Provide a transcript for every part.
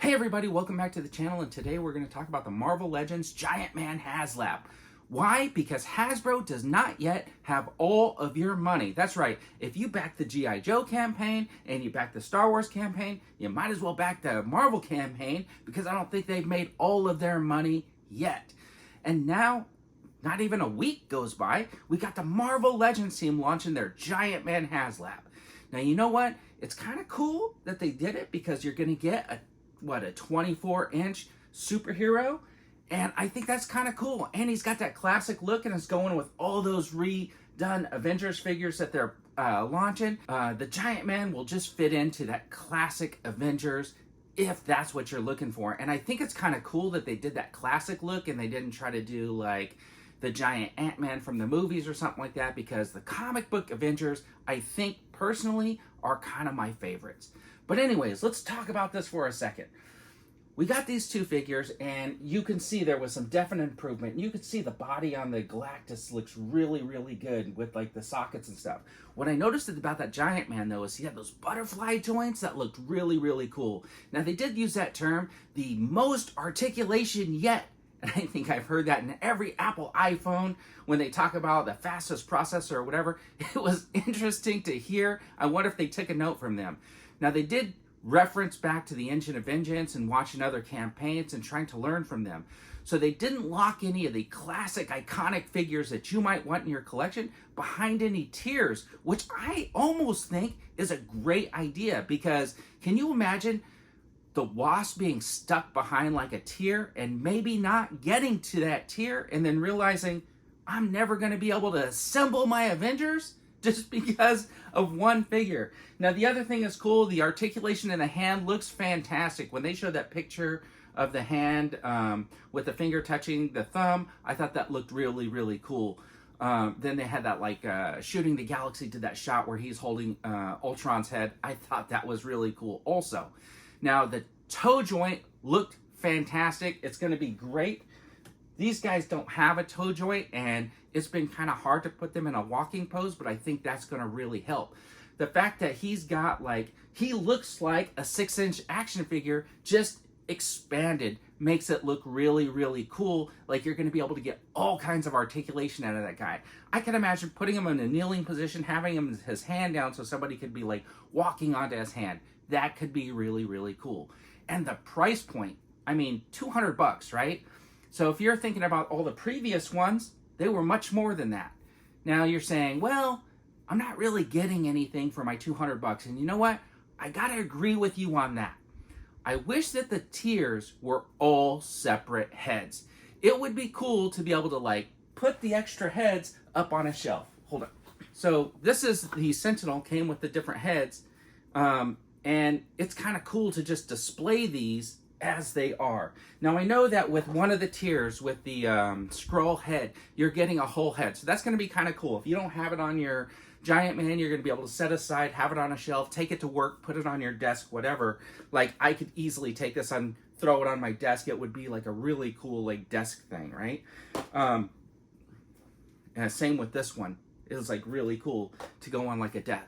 Hey everybody, welcome back to the channel, and today we're going to talk about the Marvel Legends Giant Man HasLab. Why? Because Hasbro does not yet have all of your money. That's right, if you back the G.I. Joe campaign and you back the Star Wars campaign, you might as well back the Marvel campaign because I don't think they've made all of their money yet. And now, not even a week goes by, we got the Marvel Legends team launching their Giant Man HasLab. Now, you know what? It's kind of cool that they did it because you're going to get a 24-inch superhero, and I think that's kind of cool. And he's got that classic look, and it's going with all those redone Avengers figures that they're launching. The Giant Man will just fit into that classic Avengers if that's what you're looking for. And I think it's kind of cool that they did that classic look and they didn't try to do like the giant Ant-Man from the movies or something like that, because the comic book Avengers, I think personally, are kind of my favorites. But anyways, let's talk about this for a second. We got these two figures, and you can see there was some definite improvement. You can see the body on the Galactus looks really, really good with like the sockets and stuff. What I noticed about that Giant Man, though, is he had those butterfly joints that looked really, really cool. Now, they did use that term, the most articulation yet. And I think I've heard that in every Apple iPhone when they talk about the fastest processor or whatever. It was interesting to hear. I wonder if they took a note from them. Now, they did reference back to the Engine of Vengeance and watching other campaigns and trying to learn from them. So they didn't lock any of the classic, iconic figures that you might want in your collection behind any tiers, which I almost think is a great idea, because can you imagine the Wasp being stuck behind like a tier and maybe not getting to that tier and then realizing I'm never going to be able to assemble my Avengers just because of one figure. Now, the other thing is cool. The articulation in the hand looks fantastic. When they showed that picture of the hand with the finger touching the thumb, I thought that looked really, really cool. Then they had that like shooting the galaxy to that shot where he's holding Ultron's head. I thought that was really cool also. Now, the toe joint looked fantastic. It's going to be great. These guys don't have a toe joint, and it's been kind of hard to put them in a walking pose, but I think that's going to really help. The fact that he's got like, he looks like a 6-inch action figure just expanded makes it look really, really cool. Like you're going to be able to get all kinds of articulation out of that guy. I can imagine putting him in a kneeling position, having him his hand down so somebody could be like walking onto his hand. That could be really, really cool. And the price point, I mean, $200, right? So if you're thinking about all the previous ones, they were much more than that. Now you're saying, well, I'm not really getting anything for my $200. And you know what? I got to agree with you on that. I wish that the tiers were all separate heads. It would be cool to be able to like put the extra heads up on a shelf. Hold on. So this is the Sentinel, came with the different heads. And it's kind of cool to just display these as they are. Now, I know that with one of the tiers, with the Skrull head, you're getting a whole head. So that's going to be kind of cool. If you don't have it on your Giant Man, you're going to be able to set aside, have it on a shelf, take it to work, put it on your desk, whatever. Like, I could easily take this and throw it on my desk. It would be like a really cool like desk thing, right? And same with this one. It was like really cool to go on like a desk.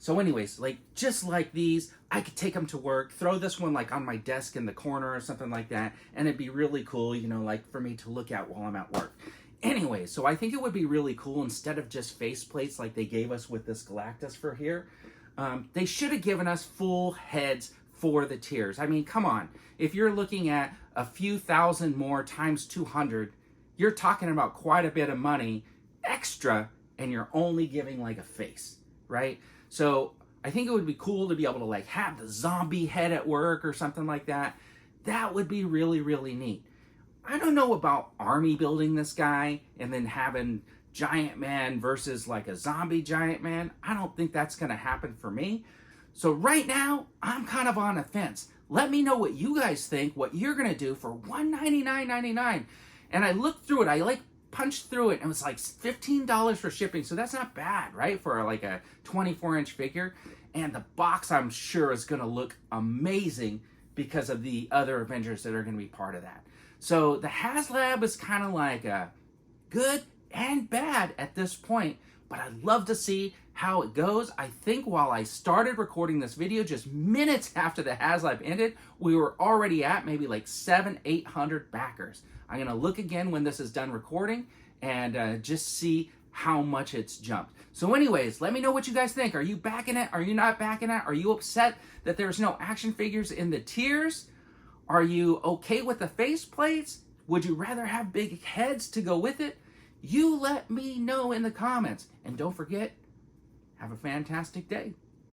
So anyways, like just like these, I could take them to work, throw this one like on my desk in the corner or something like that, and it'd be really cool, you know, like for me to look at while I'm at work. Anyway, so I think it would be really cool, instead of just faceplates like they gave us with this Galactus for here, they should have given us full heads for the tiers. I mean, come on. If you're looking at a few thousand more times 200, you're talking about quite a bit of money extra, and you're only giving like a face, right? So I think it would be cool to be able to like have the zombie head at work or something like that. That would be really, really neat. I don't know about army building this guy and then having Giant Man versus like a zombie Giant Man. I don't think that's going to happen for me. So right now, I'm kind of on a fence. Let me know what you guys think, what you're going to do for $199.99. And I looked through it. I like punched through it, and it was like $15 for shipping, so that's not bad, right, for like a 24-inch figure. And the box, I'm sure, is going to look amazing because of the other Avengers that are going to be part of that. So the HasLab is kind of like a good and bad at this point, but I'd love to see how it goes. I think while I started recording this video, just minutes after the HasLab ended, we were already at maybe like 700-800 backers. I'm going to look again when this is done recording and just see how much it's jumped. So anyways, let me know what you guys think. Are you backing it? Are you not backing it? Are you upset that there's no action figures in the tiers? Are you okay with the faceplates? Would you rather have big heads to go with it? You let me know in the comments. And don't forget, have a fantastic day.